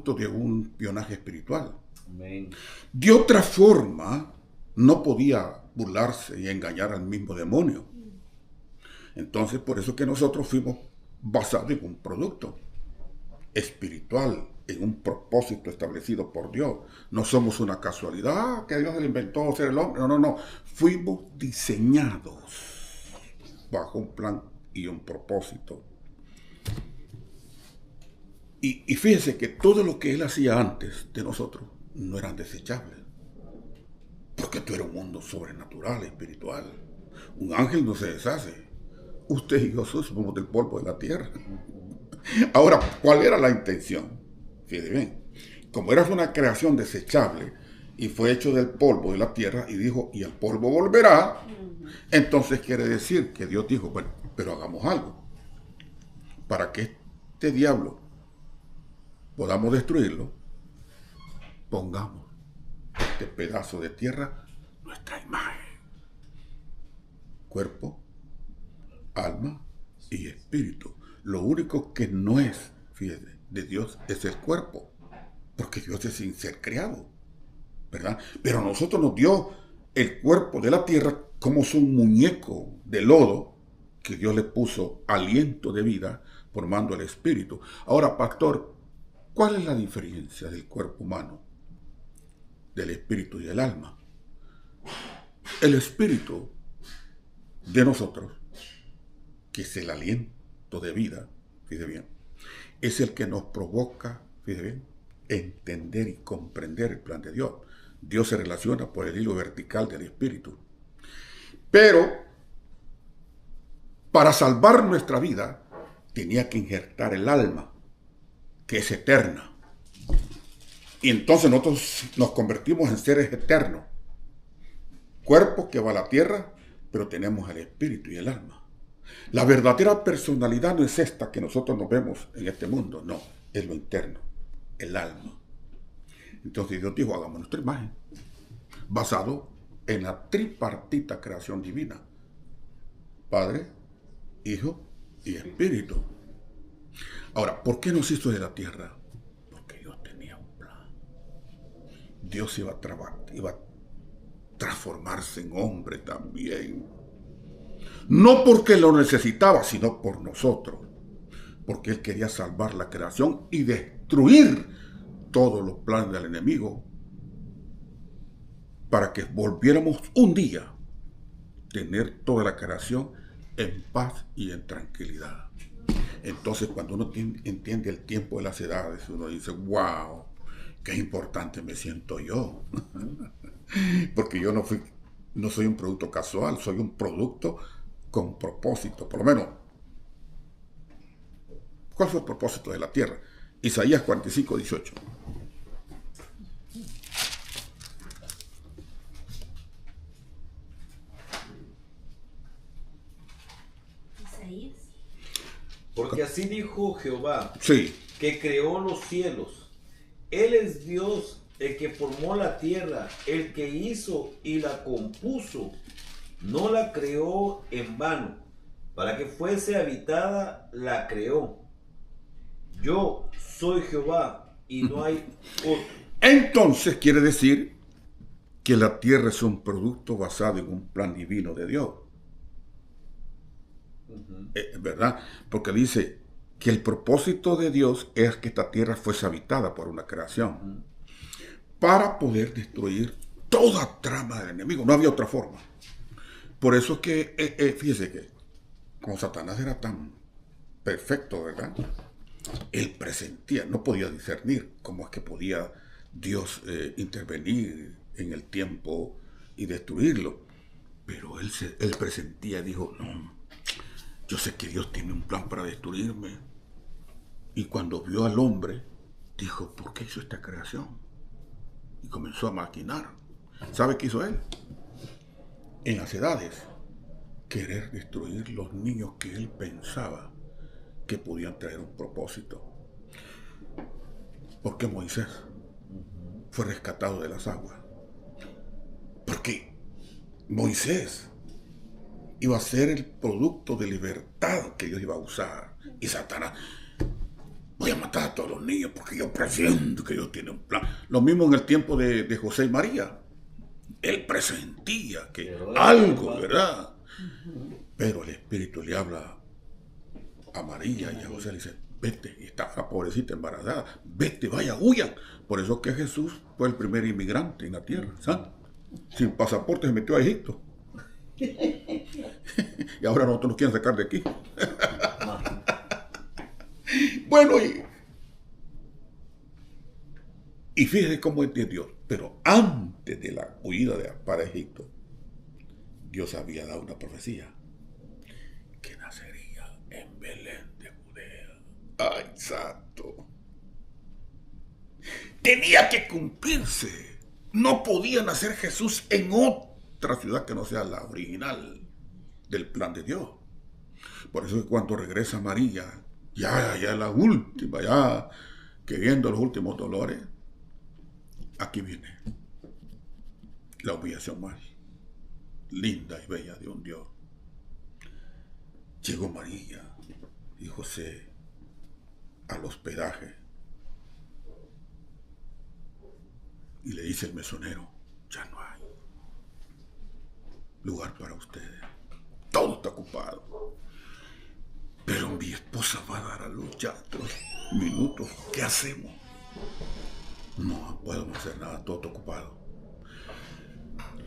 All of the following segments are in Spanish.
de un espionaje espiritual. Amén. De otra forma, no podía burlarse y engañar al mismo demonio. Entonces, por eso que nosotros fuimos basados en un producto espiritual, en un propósito establecido por Dios. No somos una casualidad, que Dios le inventó ser el hombre. No, no, no. Fuimos diseñados bajo un plan y un propósito. Y fíjese que todo lo que Él hacía antes de nosotros no eran desechables. Porque esto era un mundo sobrenatural, espiritual. Un ángel no se deshace. Usted y yo somos del polvo de la tierra. Ahora, ¿cuál era la intención? Fíjate bien. Como era una creación desechable y fue hecho del polvo de la tierra y dijo, y el polvo volverá, entonces quiere decir que Dios dijo, bueno, pero hagamos algo. Para que este diablo podamos destruirlo, pongamos este pedazo de tierra nuestra imagen. Cuerpo, alma y espíritu. Lo único que no es, fíjate, de Dios es el cuerpo, porque Dios es sin ser creado, ¿verdad? Pero a nosotros nos dio el cuerpo de la tierra como es un muñeco de lodo que Dios le puso aliento de vida formando el espíritu. Ahora, pastor, ¿cuál es la diferencia del cuerpo humano, del espíritu y del alma? El espíritu de nosotros, que es el aliento de vida, fíjate bien, es el que nos provoca, fíjate bien, entender y comprender el plan de Dios. Dios se relaciona por el hilo vertical del espíritu. Pero para salvar nuestra vida tenía que injertar el alma, que es eterna. Y entonces nosotros nos convertimos en seres eternos. Cuerpo que va a la tierra, pero tenemos el espíritu y el alma. La verdadera personalidad no es esta que nosotros nos vemos en este mundo, no, es lo interno, el alma. Entonces Dios dijo, hagamos nuestra imagen, basado en la tripartita creación divina, Padre, Hijo y Espíritu. Ahora, ¿por qué nos hizo de la tierra? Porque Dios tenía un plan. Dios iba a transformarse en hombre también. No porque lo necesitaba, sino por nosotros. Porque Él quería salvar la creación y destruir todos los planes del enemigo para que volviéramos un día a tener toda la creación en paz y en tranquilidad. Entonces, cuando uno entiende el tiempo de las edades, uno dice, wow, qué importante me siento yo. Porque yo no soy un producto casual, soy un producto con propósito. Por lo menos, ¿cuál fue el propósito de la tierra? Isaías 45, 18. Porque así dijo Jehová, Sí. que creó los cielos. Él es Dios, el que formó la tierra, el que hizo y la compuso. No la creó en vano, para que fuese habitada, la creó. Yo soy Jehová y no hay otro. Entonces quiere decir que la tierra es un producto basado en un plan divino de Dios. ¿Verdad? Porque dice que el propósito de Dios es que esta tierra fuese habitada por una creación para poder destruir toda trama del enemigo. No había otra forma. Por eso es que, fíjese que como Satanás era tan perfecto, ¿verdad? Él presentía, no podía discernir cómo es que podía Dios intervenir en el tiempo y destruirlo. Pero él presentía, dijo, no, yo sé que Dios tiene un plan para destruirme. Y cuando vio al hombre, dijo, ¿por qué hizo esta creación? Y comenzó a maquinar. ¿Sabe qué hizo él? En las edades, querer destruir los niños que él pensaba que podían traer un propósito. ¿Por qué Moisés fue rescatado de las aguas? Porque Moisés iba a ser el producto de libertad que Dios iba a usar. Y Satanás, voy a matar a todos los niños porque yo presiento que Dios tiene un plan. Lo mismo en el tiempo de José y María. Él presentía que algo, ¿verdad? Pero el Espíritu le habla a María y a José, le dice, vete, y está la pobrecita embarazada, vete, vaya, huyan. Por eso que Jesús fue el primer inmigrante en la tierra, ¿sabes? Sin pasaporte se metió a Egipto. Y ahora nosotros nos quieren sacar de aquí. Bueno, y fíjese cómo es de Dios. Pero antes de la huida para Egipto, Dios había dado una profecía que nacería en Belén de Judea. ¡Ay, santo! Tenía que cumplirse. No podía nacer Jesús en otra ciudad que no sea la original del plan de Dios. Por eso que cuando regresa María, ya la última, ya queriendo los últimos dolores, aquí viene la humillación más linda y bella de un Dios. Llegó María y José al hospedaje y le dice el mesonero, ya no hay lugar para ustedes, todo está ocupado. Pero mi esposa va a dar a luz ya 3 minutos, ¿qué hacemos? No podemos hacer nada, todo está ocupado.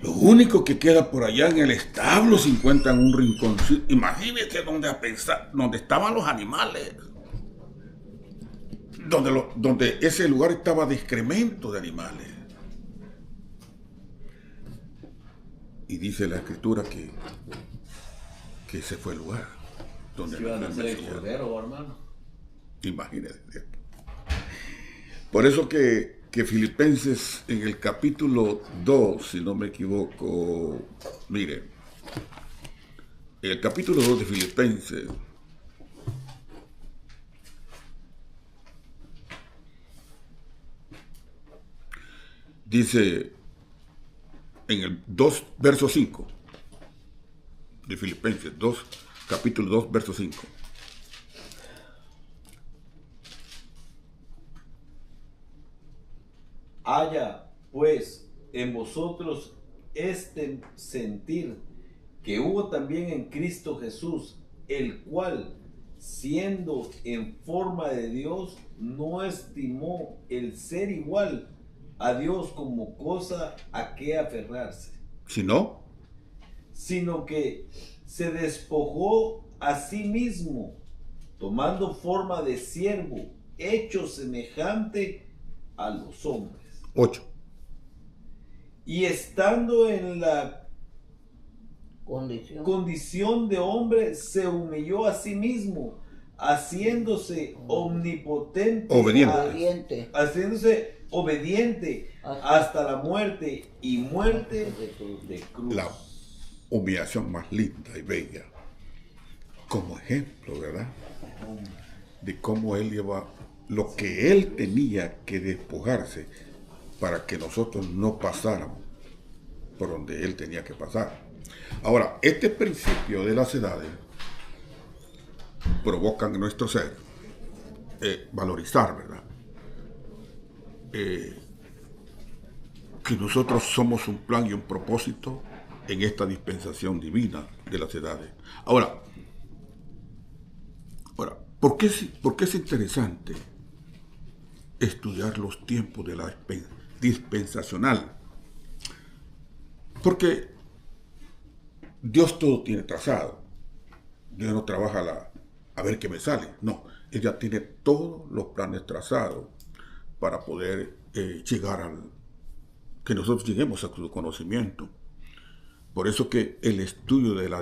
Lo único que queda por allá en el establo se encuentra en un rinconcito. Imagínense donde estaban los animales. Donde ese lugar estaba de excremento de animales. Y dice la escritura que ese fue el lugar donde iban a hacer el cordero, hermano. Imagínense. Por eso que Filipenses en el capítulo 2, si no me equivoco, mire, en el capítulo 2 de Filipenses, dice en el 2, verso 5, de Filipenses 2, capítulo 2, verso 5. Haya, pues, en vosotros este sentir que hubo también en Cristo Jesús, el cual, siendo en forma de Dios, no estimó el ser igual a Dios como cosa a que aferrarse, sino que se despojó a sí mismo, tomando forma de siervo, hecho semejante a los hombres. 8. Y estando en la condición de hombre, se humilló a sí mismo, haciéndose omnipotente, haciéndose obediente hasta la muerte y muerte de cruz. La humillación más linda y bella, como ejemplo, ¿verdad? De cómo él lleva lo que él tenía que despojarse para que nosotros no pasáramos por donde él tenía que pasar. Ahora, este principio de las edades provocan en nuestro ser valorizar, ¿verdad? Que nosotros somos un plan y un propósito en esta dispensación divina de las edades. Ahora, ¿por qué es interesante estudiar los tiempos de la dispensacional? Porque Dios todo tiene trazado. Dios no trabaja a ver qué me sale. No, Él ya tiene todos los planes trazados para poder llegar que nosotros lleguemos a su conocimiento. Por eso que el estudio de la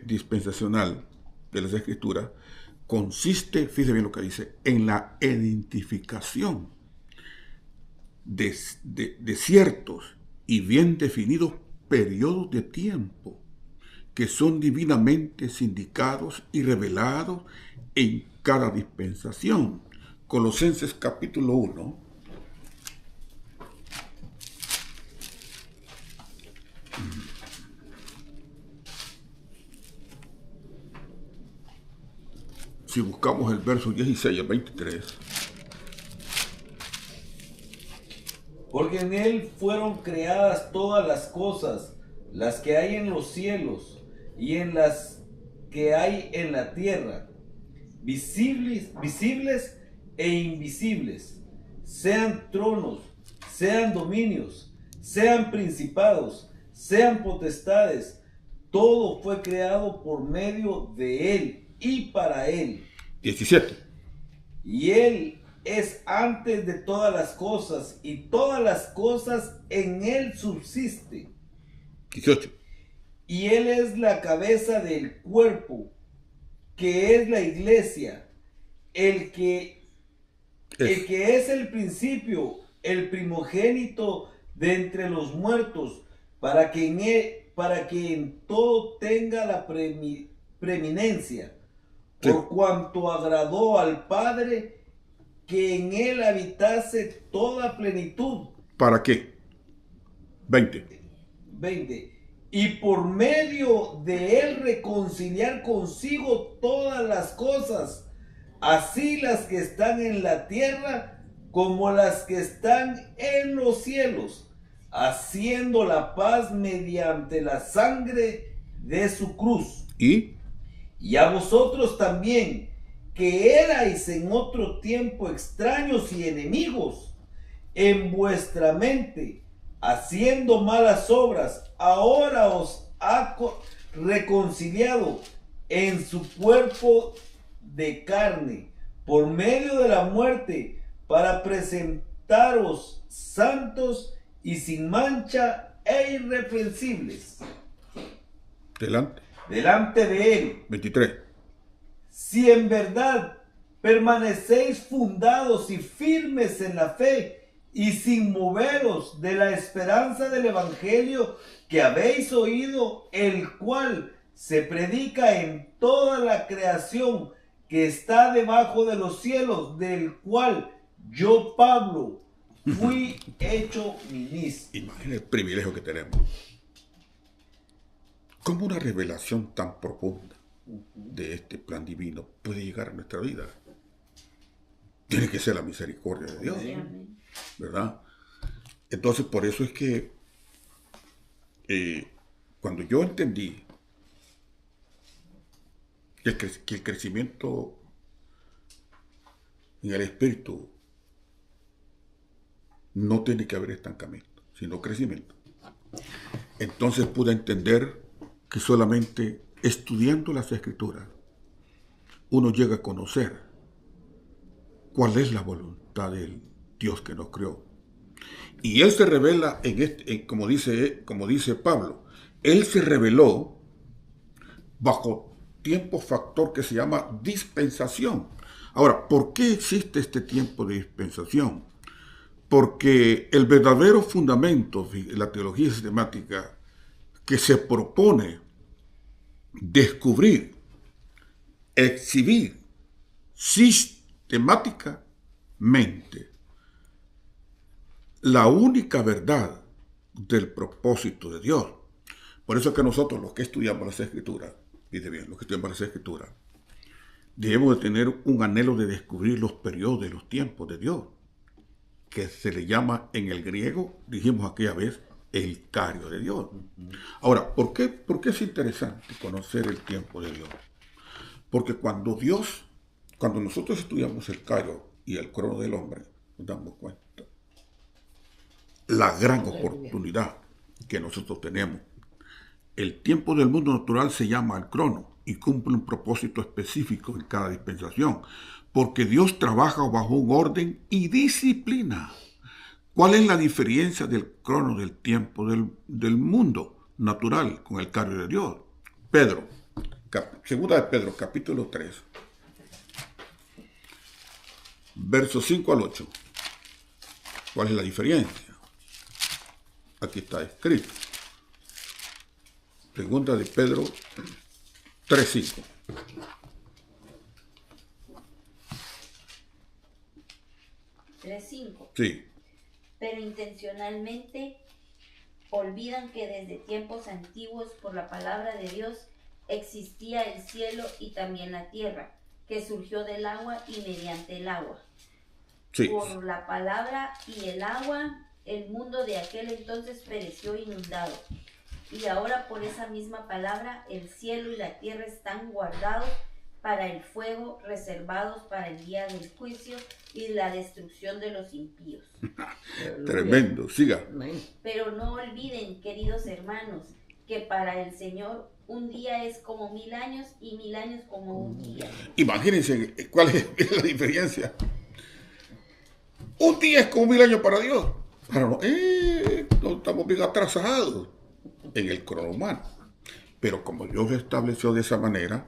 dispensacional de las Escrituras consiste, fíjese bien lo que dice, en la identificación de ciertos y bien definidos periodos de tiempo que son divinamente sindicados y revelados en cada dispensación. Colosenses capítulo 1. si buscamos el verso 16 al 23. Porque en él fueron creadas todas las cosas, las que hay en los cielos y en las que hay en la tierra, visibles e invisibles, sean tronos, sean dominios, sean principados, sean potestades. Todo fue creado por medio de él y para él. 17. Y él es antes de todas las cosas, y todas las cosas en él subsisten. 18. Y él es la cabeza del cuerpo, que es la iglesia, el que es el principio, el primogénito de entre los muertos, para que en todo tenga la preeminencia, Sí. por cuanto agradó al Padre que en él habitase toda plenitud. ¿Para qué? 20. 20. Y por medio de él reconciliar consigo todas las cosas, así las que están en la tierra como las que están en los cielos, haciendo la paz mediante la sangre de su cruz. Y a vosotros también, que erais en otro tiempo extraños y enemigos en vuestra mente, haciendo malas obras, ahora os ha reconciliado en su cuerpo de carne, por medio de la muerte, para presentaros santos y sin mancha e irreprensibles delante de él. 23. Si en verdad permanecéis fundados y firmes en la fe y sin moveros de la esperanza del evangelio que habéis oído, el cual se predica en toda la creación que está debajo de los cielos, del cual yo, Pablo, fui hecho ministro. Imagina el privilegio que tenemos. ¿Cómo una revelación tan profunda de este plan divino puede llegar a nuestra vida? Tiene que ser la misericordia de Dios, ¿verdad? Entonces, por eso es que cuando yo entendí que el crecimiento en el espíritu no tiene que haber estancamiento, sino crecimiento, entonces pude entender que solamente estudiando las Escrituras uno llega a conocer cuál es la voluntad del Dios que nos creó. Y Él se revela como dice Pablo, Él se reveló bajo tiempo factor que se llama dispensación. Ahora, ¿por qué existe este tiempo de dispensación? Porque el verdadero fundamento de la teología sistemática que se propone descubrir, exhibir sistemáticamente la única verdad del propósito de Dios. Por eso es que nosotros, los que estudiamos las Escrituras, dice bien, los que estudiamos las Escrituras, debemos de tener un anhelo de descubrir los periodos de los tiempos de Dios, que se le llama en el griego, dijimos aquella vez, el cario de Dios. Ahora, ¿por qué es interesante conocer el tiempo de Dios? Porque cuando nosotros estudiamos el cario y el crono del hombre, nos damos cuenta la gran oportunidad que nosotros tenemos. El tiempo del mundo natural se llama el crono y cumple un propósito específico en cada dispensación, porque Dios trabaja bajo un orden y disciplina. ¿Cuál es la diferencia del crono del tiempo del mundo natural con el cario de Dios? Segunda de Pedro, capítulo 3, versos 5 al 8. ¿Cuál es la diferencia? Aquí está escrito. Segunda de Pedro 3:5. Sí. Pero intencionalmente olvidan que desde tiempos antiguos por la palabra de Dios existía el cielo y también la tierra, que surgió del agua y mediante el agua. Sí. Por la palabra y el agua, el mundo de aquel entonces pereció inundado. Y ahora por esa misma palabra, el cielo y la tierra están guardados para el fuego, reservados para el día del juicio y la destrucción de los impíos. Tremendo, siga. Amén. Pero no olviden, queridos hermanos, que para el Señor un día es como 1000 años y 1000 años como un día. Imagínense cuál es la diferencia. Un día es como 1000 años para Dios. Para no, no estamos bien atrasados en el crono humano. Pero como Dios lo estableció de esa manera,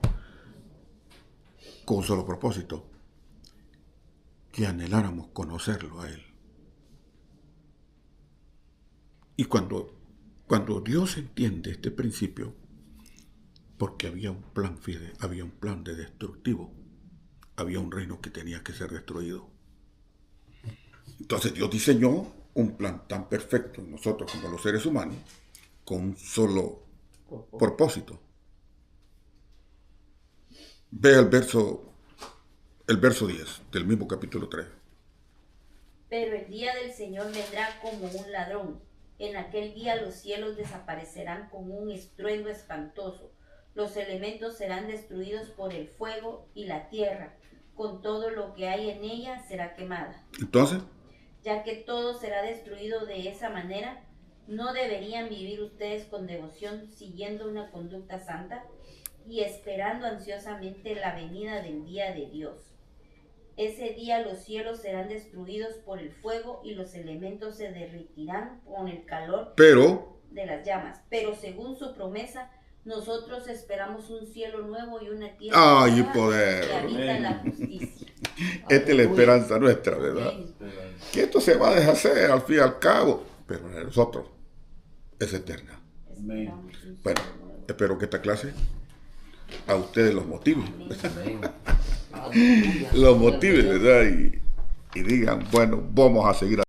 con un solo propósito, que anheláramos conocerlo a Él. Y cuando Dios entiende este principio, porque había un plan había un plan de destructivo, había un reino que tenía que ser destruido. Entonces Dios diseñó un plan tan perfecto, nosotros como los seres humanos, con un solo propósito. Ve el verso 10 del mismo capítulo 3. Pero el día del Señor vendrá como un ladrón. En aquel día los cielos desaparecerán con un estruendo espantoso. Los elementos serán destruidos por el fuego y la tierra, con todo lo que hay en ella será quemada. Entonces, Ya que todo será destruido de esa manera, ¿no deberían vivir ustedes con devoción siguiendo una conducta santa y esperando ansiosamente la venida del día de Dios? Ese día los cielos serán destruidos por el fuego y los elementos se derretirán con el calor de las llamas. Pero según su promesa, nosotros esperamos un cielo nuevo y una tierra ¡ay, nueva poder! que habita en la justicia. Esta es la esperanza nuestra, ¿verdad? Amén. Que esto se va a deshacer al fin y al cabo, pero la de nosotros es eterna. Esperamos un cielo Bueno, nuevo. espero que esta clase a ustedes los motive. Amén. Aleluya. Los motive, ¿verdad? Y digan, bueno, vamos a seguir